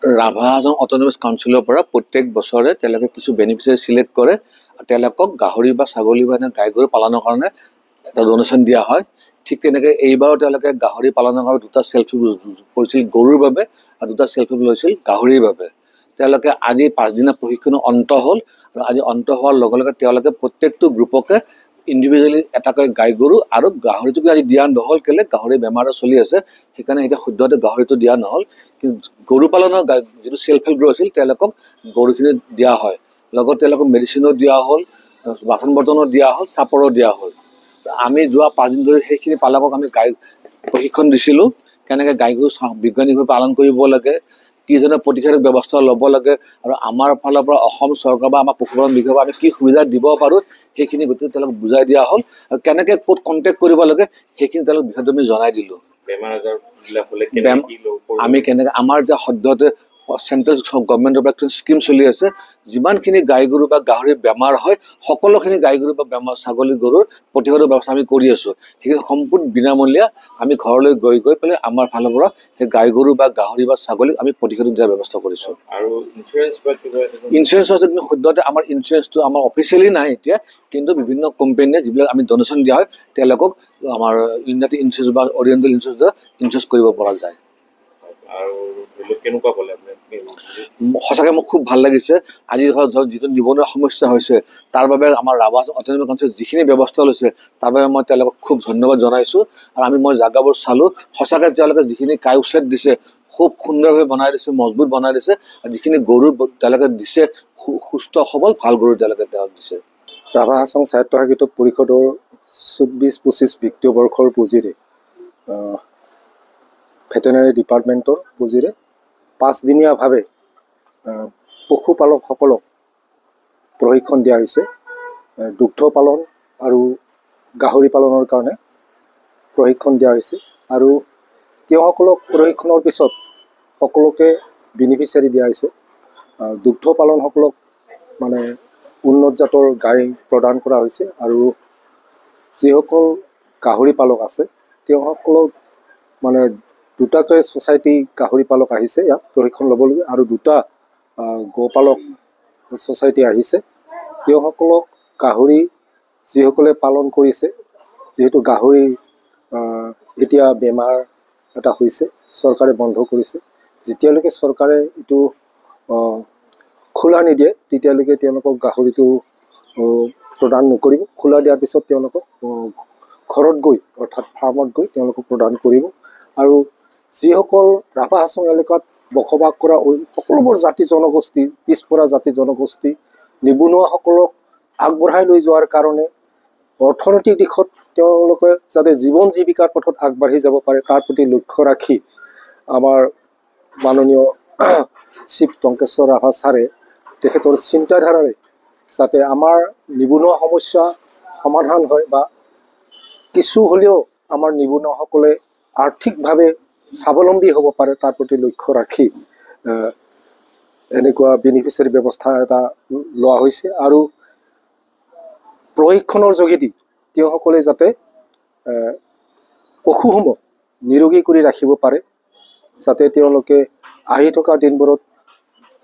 Rabha Hasong autonomous কাউন্সিলৰ পৰা প্ৰত্যেক বছৰে তেওঁলোকে কিছু বেনিফিচিয়াৰী চিলেক্ট কৰে তেওঁলোকক গাহৰি বা ছাগলী বা গাই গৰু পালনৰ কাৰণে এটা ডনেশ্যন দিয়া হয় ঠিক তেনেকৈ এইবাৰো তেওঁলোকে গাহৰি পালনৰ কাৰণে দুটা চেল্ফ কৰিছিল গৰুৰ বাবে আৰু দুটা চেল্ফ লৈছিল গাহৰিৰ বাবে তেওঁলোকে আজি 5 দিনৰ প্ৰশিক্ষণৰ অন্ত হ'ল আৰু আজি অন্ত হোৱাৰ লগে লগে তেওঁলোকে প্ৰত্যেকটো গ্ৰুপকে ইণ্ডিভিজুৱেলি এটাকৈ গাই গৰু আৰু গাহৰিটো আজি দিয়া নহ'ল কেলে গাহৰি বেমাৰ চলি আছে সেইকাৰণে এতিয়া সদ্যহতে গাহৰিটো দিয়া নহ'ল কিন্তু গৰু পালনৰ যিটো চেল্ফ হেল্প গ্ৰুপ আছিল তেওঁলোকক গৰুখিনি দিয়া হয় লগত তেওঁলোকক মেডিচিনো দিয়া হ'ল বাচন বৰ্তনো দিয়া হ'ল চাপৰো দিয়া হ'ল আমি যোৱা 5 দিন ধৰি সেইখিনি পালকক আমি গাই প্ৰশিক্ষণ দিছিলোঁ কেনেকৈ গাই গৰু বৈজ্ঞানিকভাৱে পালন কৰিব লাগে কি ধৰণৰ প্ৰতিষেধক ব্যৱস্থা ল'ব লাগে আৰু আমাৰ ফালৰ পৰা অসম চৰকাৰ বা আমাৰ পশুপালন বিভাগক আমি কি সুবিধা দিব পাৰোঁ সেইখিনি গোটেই তেওঁলোকক বুজাই দিয়া হ'ল আৰু কেনেকৈ ক'ত কণ্টেক্ট কৰিব লাগে সেইখিনি তেওঁলোকক বিষয়টো আমি জনাই দিলোঁ বেমাৰ আজাৰ হ'লে আমি কেনেকৈ আমাৰ এতিয়া সদ্যহতে চেণ্ট্ৰেল গভৰ্ণমেণ্টৰ পৰা স্কিম চলি আছে যিমানখিনি গাই গৰু বা গাহৰি বেমাৰ হয় সকলোখিনি গাই গৰু বা বেমাৰ ছাগলী গৰুৰ প্ৰতিষেধক ব্যৱস্থা আমি কৰি আছোঁ সেইখিনি সম্পূৰ্ণ বিনামূলীয়া আমি ঘৰলৈ গৈ পেলাই আমাৰ ফালৰ পৰা সেই গাই গৰু বা গাহৰি বা ছাগলীক আমি প্ৰতিষেধক দিয়াৰ ব্যৱস্থা কৰিছোঁ আৰু ইঞ্চুৰেঞ্চ আছে কিন্তু সদ্যহতে আমাৰ ইঞ্চুৰেঞ্চটো আমাৰ অফিচিয়েলি নাই এতিয়া কিন্তু বিভিন্ন কোম্পানীয়ে যিবিলাক আমি ডনেশ্যন দিয়া হয় তেওঁলোকক আমাৰ ইউনাইটেড ইঞ্চুৰেঞ্চ বা অৰিয়েণ্টেল ইঞ্চুৰেঞ্চ দ্বাৰা ইঞ্চুৰেঞ্চ কৰিব পৰা যায় আৰু কেনেকুৱা ক'লে আপুনি সঁচাকৈ মোক খুব ভাল লাগিছে আজি যিটো নিবনুৱা সমস্যা হৈছে তাৰ বাবে আমাৰ ৰাভা হাছং অট'নমাছ কাউন্সিলে যিখিনি ব্যৱস্থা লৈছে তাৰ বাবে মই তেওঁলোকক খুব ধন্যবাদ জনাইছোঁ আৰু মই জাগাবোৰ চালোঁ সঁচাকৈ তেওঁলোকে যিখিনি কাই উচ্ছেদ দিছে খুব সুন্দৰভাৱে বনাই দিছে মজবুত বনাই দিছে আৰু যিখিনি গৰু তেওঁলোকে দিছে সুস্থ সবল ভাল গৰু তেওঁলোকে দিছে ৰাভা হাছং স্বায়ত্তশাসিত পৰিষদৰ 24-25 বিত্তীয় বৰ্ষৰ পুঁজিৰে ভেটেনাৰী ডিপাৰ্টমেণ্টৰ পুঁজিৰে 5 দিনীয়াভাৱে পশুপালকসকলক প্ৰশিক্ষণ দিয়া হৈছে দুগ্ধ পালন আৰু গাহৰি পালনৰ কাৰণে প্ৰশিক্ষণ দিয়া হৈছে আৰু তেওঁসকলক প্ৰশিক্ষণৰ পিছত সকলোকে বেনিফিচিয়াৰী দিয়া হৈছে দুগ্ধ পালনসকলক মানে উন্নত জাতৰ গাই প্ৰদান কৰা হৈছে আৰু যিসকল গাহৰি পালক আছে তেওঁসকলক মানে দুটাকৈ ছ'চাইটি গাহৰি পালক আহিছে ইয়াত প্ৰশিক্ষণ ল'বলগীয়া আৰু দুটা গোপালক ছ'চাইটি আহিছে তেওঁসকলক গাহৰি যিসকলে পালন কৰিছে যিহেতু গাহৰি এতিয়া বেমাৰ এটা হৈছে চৰকাৰে বন্ধ কৰিছে যেতিয়ালৈকে চৰকাৰে এইটো খোলা নিদিয়ে তেতিয়ালৈকে তেওঁলোকক গাহৰিটো প্ৰদান নকৰিব খোলা দিয়াৰ পিছত তেওঁলোকক ঘৰত গৈ অৰ্থাৎ ফাৰ্মত গৈ তেওঁলোকক প্ৰদান কৰিব আৰু যিসকল ৰাভা হাছং এলেকাত বসবাস কৰা সকলোবোৰ জাতি জনগোষ্ঠী পিছপৰা জাতি জনগোষ্ঠী নিবনুৱাসকলক আগবঢ়াই লৈ যোৱাৰ কাৰণে অৰ্থনৈতিক দিশত তেওঁলোকে যাতে জীৱন জীৱিকাৰ পথত আগবাঢ়ি যাব পাৰে তাৰ প্ৰতি লক্ষ্য ৰাখি আমাৰ মাননীয় শিৱ টংকেশ্বৰ ৰাভা ছাৰে তেখেতৰ চিন্তাধাৰাৰে যাতে আমাৰ নিবনুৱা সমস্যা সমাধান হয় বা কিছু হ'লেও আমাৰ নিবনুৱাসকলে আৰ্থিকভাৱে স্বাৱলম্বী হ'ব পাৰে তাৰ প্ৰতি লক্ষ্য ৰাখি এনেকুৱা বেনিফিচিয়াৰী ব্যৱস্থা এটা লোৱা হৈছে আৰু প্ৰশিক্ষণৰ যোগেদি তেওঁসকলে যাতে পশুসমূহ নিৰোগী কৰি ৰাখিব পাৰে যাতে তেওঁলোকে আহি থকা দিনবোৰত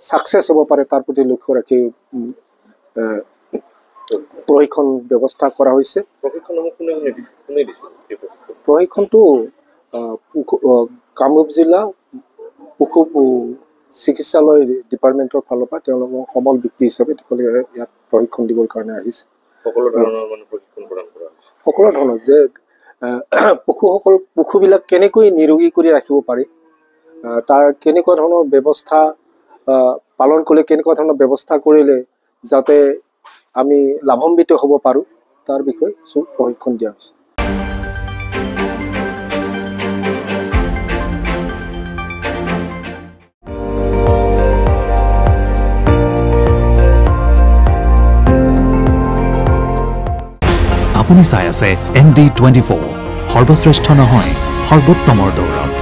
ছাকচেছ হ'ব পাৰে তাৰ প্ৰতি লক্ষ্য ৰাখি প্ৰশিক্ষণ ব্যৱস্থা কৰা হৈছে প্ৰশিক্ষণটো কামৰূপ জিলা পশু চিকিৎসালয় ডিপাৰ্টমেণ্টৰ ফালৰ পৰা তেওঁলোকক সবল ব্যক্তি হিচাপে তেওঁলোকে ইয়াত প্ৰশিক্ষণ দিবৰ কাৰণে আহিছে সকলো ধৰণৰ প্ৰশিক্ষণ প্ৰদান কৰা সকলো ধৰণৰ যে পশুবিলাক কেনেকৈ নিৰোগী কৰি ৰাখিব পাৰি তাৰ কেনেকুৱা ধৰণৰ ব্যৱস্থা পালন কৰিলে কেনেকুৱা ধৰণৰ ব্যৱস্থা কৰিলে যাতে আমি লাভান্বিত হ'ব পাৰোঁ তাৰ বিষয়ে প্ৰশিক্ষণ দিয়া হৈছে আপুনি চাই আছে ND24 সৰ্বশ্ৰেষ্ঠ নহয় সৰ্বোত্তমৰ দৌৰত